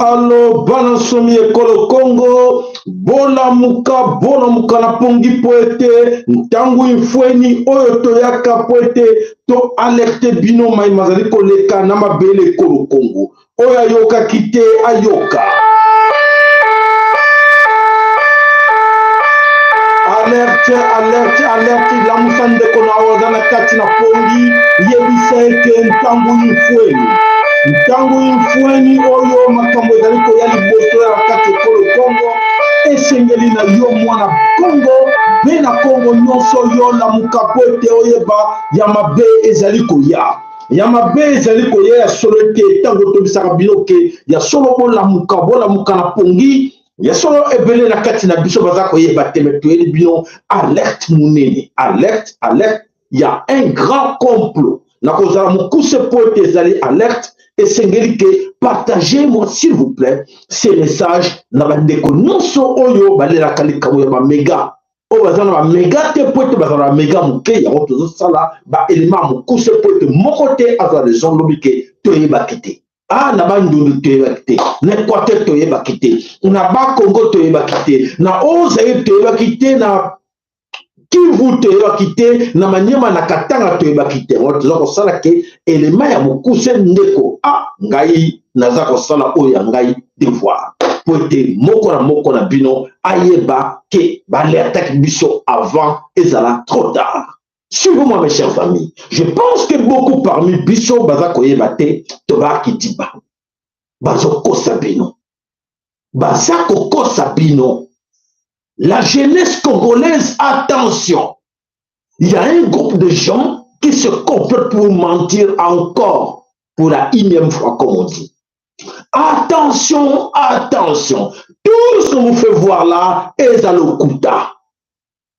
Allo, Banasomi Ekolo Congo, bona muka na pongi poete, ntangu infweni, oyo toyaka poete, to alerte bino mai mazali koleka na mabele Ekolo Congo, oyo ayoka kite ayoka. Alerte, la musande kona ozana kati na pongi, yebisa eke ntangu infweni. Ntango infweni oyo makambo ezali koya liboso ya kati Ekolo Congo esengeli na yo mwana Congo mpe na Congo nyonso yo lamuka po ete oyeba ya mabe ezali koya. Ya mabe ezali koya ya solo ete ntango tobisaka bino ke ya solo bolamuka na pongi ya solo ebele na kati na biso baza koyeba te me toyeli bino alerte monene alerte ya un grand complot na kozala mokuse po ete ezali alerte. Et Sengelike, partagez-moi s'il vous plaît ces messages na bandeko nyonso oyo balela kalika oyo ba méga o bazana ba méga te pote bazana méga muke ya oto sala ba élément mukuse pote mokote azwa raison lobike toyeba kite na bandundu toyeba kite na Équateur toyeba kite na ba Congo toyeba kite na Ozaïre toyeba kite na Kivu toyeba kite na Manyema na Katanga toyeba kite toza kosala ke elema ya mokuse ndeko ngai naza kosala oyo ya ngai devoir po ete moko na bino ayeba ke balertaki biso avant ezala trop tard. Suivez-moi mes chers amis, je pense que beaucoup parmi biso baza koyeba te tobaki diba bazokosa bino baza kokosa bino. La jeunesse congolaise, attention, il y a un groupe de gens qui se complotent pour mentir encore pour la 1e fois, comme on dit. Attention, tout ce qu'on vous fait voir là est à l'okuta.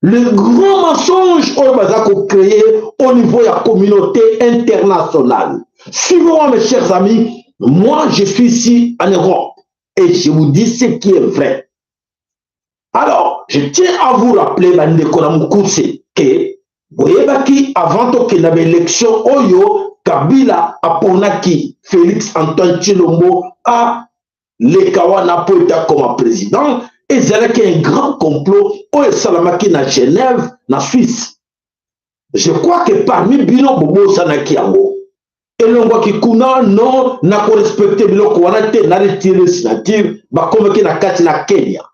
Le grand mensonge qu'on créé au niveau de la communauté internationale. Suivez-moi mes chers amis, moi je suis ici en Europe et je vous dis ce qui est vrai. Alors, je tiens à vous rappeler, que Boyebaki, avant qu'il y ait l'élection, Oyo, Kabila, Aponaki, Félix Antoine Tshilombo, a Lekawana Poeta comme président, et c'est un grand complot, Oyo Salamaki na Genève, na Suisse. Je crois que parmi Bino Bobo Sanaki Yango, et l'on voit que Kuna, non, n'a pas respecté Biloko, on a été, n'a retiré signature, bah, comme qu'il y a na Kenya.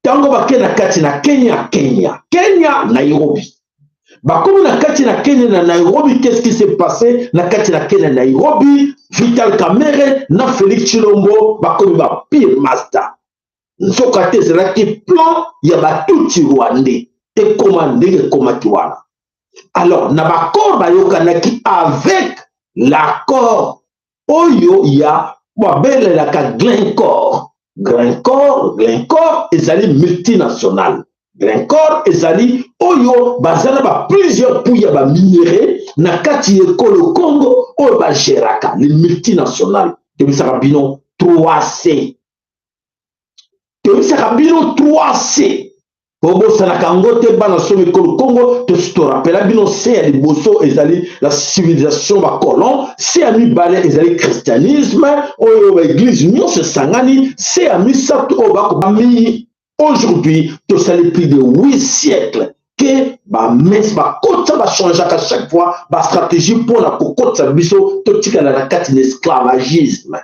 Tango bake na kati na Kenya, Nairobi. Bakomi na kati na Kenya na Nairobi, qu'est-ce qui s'est passé? Na kati na Kenya, Nairobi, Vital Kamerhe, na Félix Tshilombo, bakomi ba pire master. Nsokate zelaki plan, ya batuti Rwandais. Et commandé comme Tiwana. Alors, na bakor bayokanaki avec l'accord. Oyo ya, wabele la ka Glencore. Glencore, ezali multinational. Glencore, ezali oyo bazana ba plusieurs pouya ba minéraux na kati Ekolo Congo oyo ba geraka les multinationales. Tebisaka bino 3C. Bobo Sanakango te bana somi Ekolo Congo te rappela bino c'est ya liboso ezali la civilisation ba colon c'est ya mibale ezali christianisme oyo ba église nyonso sangani c'est ya misato oyo bakobami aujourd'hui to sali plus de 8 siècles que ba mes ba kota ba changer à chaque fois ba stratégie pour la kokota biso to tikala na kati l'esclavagisme.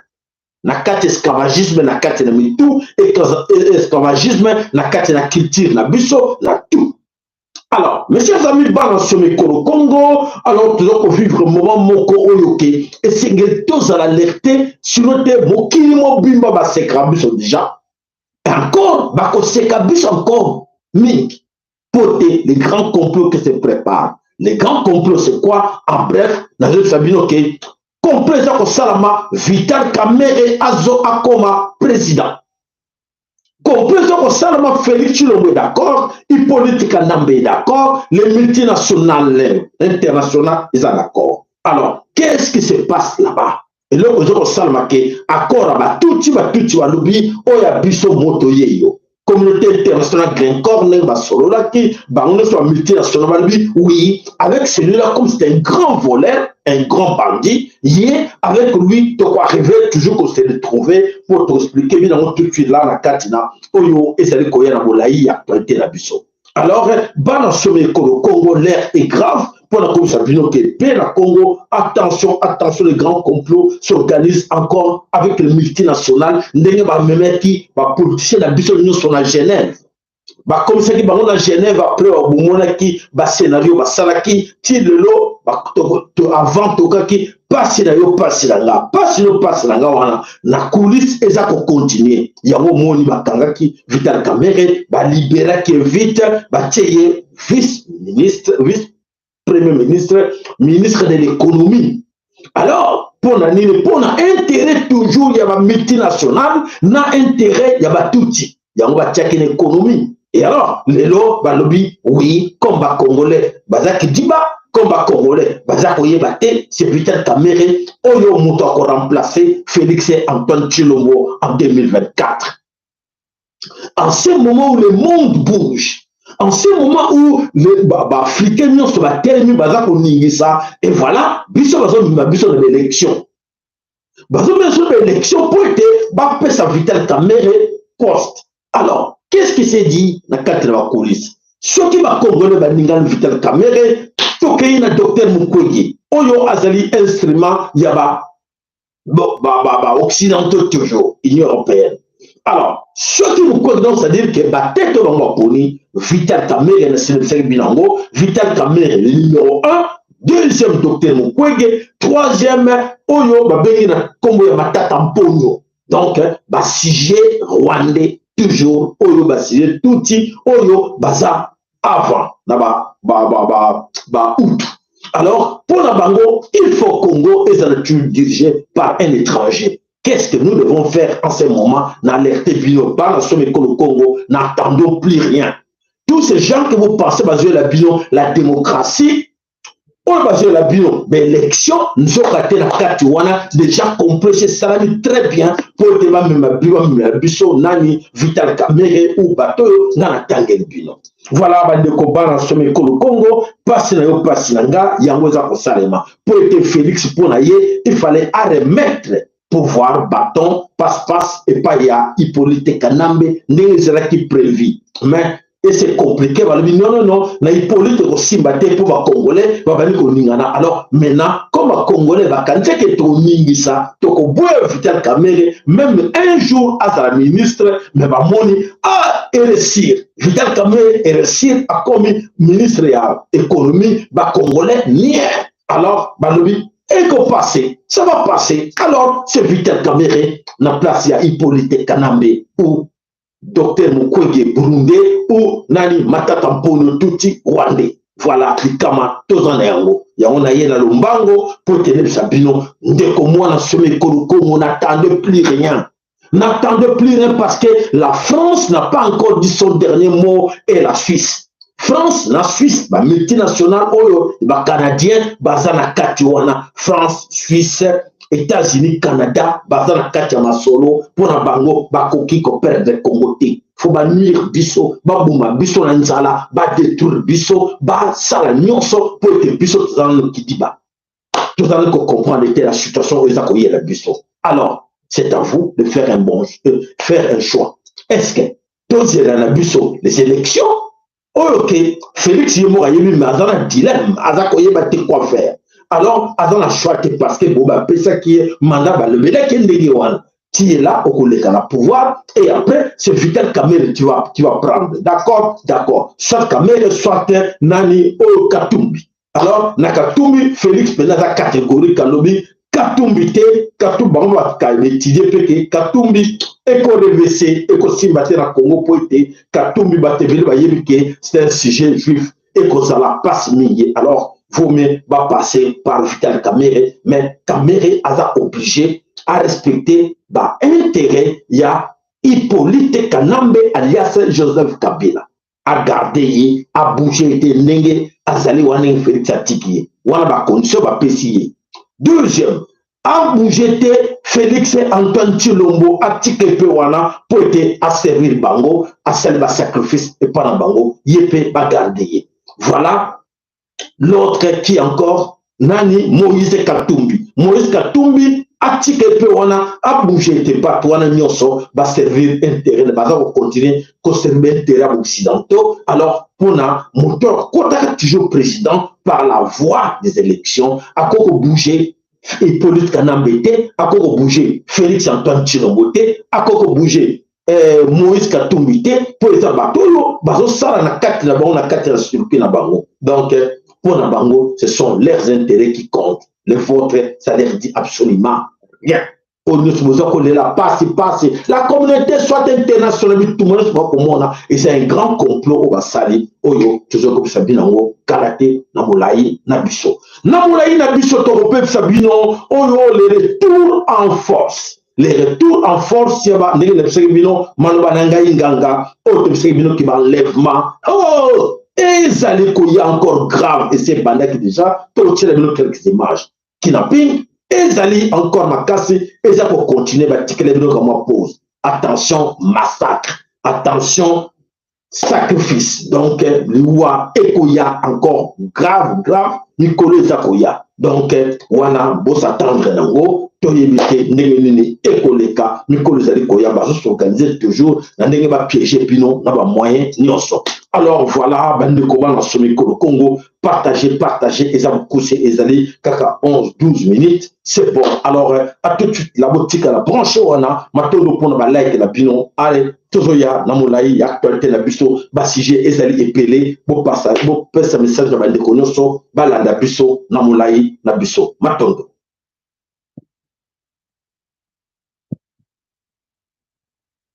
Na kati esclavagisme na kati na mitu esclavagisme na kati na culture na biso na tout. Alors mes chers amis bana somi Ekolo Congo, alors nous allons vivre un moment moko oyoke et c'est que tous à l'alerter sur notre mokili mobimba ba sekra biso déjà et encore ba ko seka biso encore mingi poté les grands complots qui se préparent. Les grands complots c'est quoi? En bref, dans le Sabino que complète ko salama Vital Kamerhe azo akoma président. Complète ko salama Félix Tshilombo d'accord, Hippolyte Kanambe d'accord, les multinationales internationales ils sont d'accord. Alors, qu'est-ce qui se passe là-bas? Et là, on salama que accord ba tuti wa lobi oya biso moto yeyo. communauté internationale Glencore, Sololaki, soit multinational, oui, avec celui-là, comme c'est un grand voleur, un grand bandit, avec lui, tu vas arriver toujours qu'on s'est retrouvé pour t'expliquer, évidemment, tout de suite là, la Katina, Oyo, et c'est le Koya Molaï, a pointé la Bisso. Alors, dans le Congo, l'air est grave. Pour la Congo, ça la Congo, attention, attention, les grands complots s'organisent encore avec les multinationales. N'ayez pas même qui va politiciens la Bisso, nous sommes à Genève. Comme ça, qui va à Genève après, au moment qui va scénario, va salaki, ti le lot, avant tout cas qui passe là, la coulisse et ça continue. Il y a un moment qui Vital Kamerhe va libérer qui vite, va tirer vice-ministre, vice-premier ministre, ministre de l'économie. Alors, pour intérêt toujours, il y a un multinational, n'a intérêt, il y a tout. Il y a un check l'économie. Et alors, les lots, lobby, oui, combat congolais, bazaki diba, combat congolais, bazaki bate, c'est Vital Kamerhe, Oyo Mouto a remplacé Félix Antoine Tshilombo en 2024. En ce moment où le monde bouge, en ce moment où les Africains sont sur la terre, et voilà, biso de l'élection. Bazo de l'élection pour être sa Vital Kamerhe poste. Alors, qu'est-ce qui s'est dit dans la coulisse? Ce qui va congolais Baningan Vital Kamerhe, tokeyi na docteur Mukwege, Oyo Azali instrument, yaba occidentaux toujours, Union européenne. Alors, ce qui vous connaissent, c'est-à-dire que la tête de l'Angaponi, Vital Kamerhe, c'est le Binango, Vital Kamerhe, le numéro 1, deuxième docteur Mukwege, troisième, Oyo, Babengina, Kombo Matata Mponyo. Donc, sujet rwandais, toujours, Oyo, sujet touti, Oyo, baza, avant, août. Alors, pour la Bango, il faut Congo et ça dirigé par un étranger. Qu'est-ce que nous devons faire en ce moment? N'alertez Bino, pas le Congo, n'attendons plus rien. Tous ces gens que vous pensez baser la Bino, la démocratie, on va baser la Bino, mais l'élection, nous avons raté la carte, déjà compris, c'est ça très bien pour te même Bisso, Nani, Vital Kamerhe ou Bato, Nana Tangen Bino. Voilà, bande combat dans ce Congo, passe na yangoza ko salema. Pour être Félix Ponaye, il fallait remettre pouvoir, bâton, passe-passe, et pas y a Hippolyte Kanambe, n'est qui prévu. Mais, et c'est compliqué, non, na Hippolyte aussi batté pour les Congolais, alors maintenant, comme les Congolais, quand c'est ton ça, ton Vital Kamerhe, même un jour à la ministre, mais réussir. Vital Kamerhe réussir à comme ministre de l'économie, Congolais, nie. Alors, et qu'on passe, ça va passer. Alors, c'est Vital Kamerhe, la place, il y a Hippolyte Kanambe, ou Docteur Mukwege Burundi, ou Nani Matata Mponyo Tuti Rwandais. Voilà, Kama, tous en ergo. Il y a un aïe dans le Mbango, pour tenir Sabino, dès que moi, dans ce Mékoloko, on n'attendait plus rien. N'attendez plus rien parce que la France n'a pas encore dit son dernier mot et la Suisse. France, la Suisse, multinationale, canadien, bazana katiwana, France, Suisse, États-Unis, Canada, bazana katiama solo, pour la bango, bakoki ko perdre Congo. Faut nuire biso, bouma biso nanzala, détruire biso, sala nyonso, pour que biso dans le kidiba. Tout à l'heure qu'on comprend la situation où ils ont la biso. Alors, c'est à vous de faire un choix. Est-ce que tous les élections, ok, Félix Yemora Yemi, mais dans un dilemme, Azakoye bâti quoi faire. Alors, dans la choix, parce que Boba Pesa qui est mandat, le Béla qui est qui est là, au pouvoir, et après, c'est Vital Kamerhe tu vas prendre. D'accord, d'accord. Soit Kamerhe, soit Nani, ou Katumbi. Alors, Nakatumbi, Félix, dans la catégorie Kalobi, Katumbi te, Katumbi va étudier Katumbi école de WC, école Simbaté na Congo poété, Katumbi Bateville va que c'est un sujet juif et que ça la passe mille. Alors, vous va passer par Vital Kamerhe, mais Kamerhe a obligé à respecter l'intérêt. Il y a Hippolyte Kanambe alias Joseph Kabila à garder, à bouger, à Zali Waning Félix Atiki. Wana ba condition va pécier. Deuxième, a bougé Félix Antoine Tshilombo a tike pe wana pour être à servir bango, à servir sacrifice et pas dans bango, yépe ba garder. Voilà l'autre qui encore nani Moïse Katumbi. Moïse Katumbi a tike pe wana a bougé te pas wana nyonso ba servir intérêt ba va continuer ko servir intérêt occidentaux. Alors pour na moteur kota toujours président par la voie des élections a koko bouger et politique Kanambete, à quoi bouger Félix Antoine Tshilombo, à quoi bouger Moïse Katumbi, pour les abattoirs, bazo sala na kati na bango na kati na surpi na bango. Donc pour na bango, ce sont leurs intérêts qui comptent. Les vôtres, ça leur dit absolument rien. La communauté soit internationale, tout le monde soit comme on et c'est un grand complot au Basali, Oyo, toujours comme Sabinango, Karaté, Namulaï, Nabiso. Namulaï, Nabiso, Toropé, Sabino, Oyo, les retours en force. Les retours en force, il y a des Sabino, Manbananga, Inganga, autres Sabino qui va l'enlèvement. Oh! Et ça, il y a encore grave, et c'est bandit qui déjà, tout le monde quelques images. Kidnapping. Et Zali encore ma casse, et ça pour continuer, bah, comme moi pose. Attention, massacre. Attention, sacrifice. Donc, loi Ekoya encore grave, Nicolas Zakoya. Donc, wana, beau s'attendre nango, toyebite, nengenene, Ekoleka, Nicolas Zakoya, bah, s'organiser toujours, n'a pas piéger, puis non, n'a pas moyen, ni en sort. Alors voilà, bande de combat dans ce micro le Congo, partagez, et ça vous couche et allez, kaka 11-12 minutes, c'est bon. Alors, à tout de suite, la boutique à la branche, on a, maintenant, pour la like et la pinon, allez, toujours ya, namulaï, actualité, la bisto, bassigé, et allez, épelé, pour passer, pour passer un message de la bande de connaissance, balanda bisto, namulaï, la bisto, maintenant.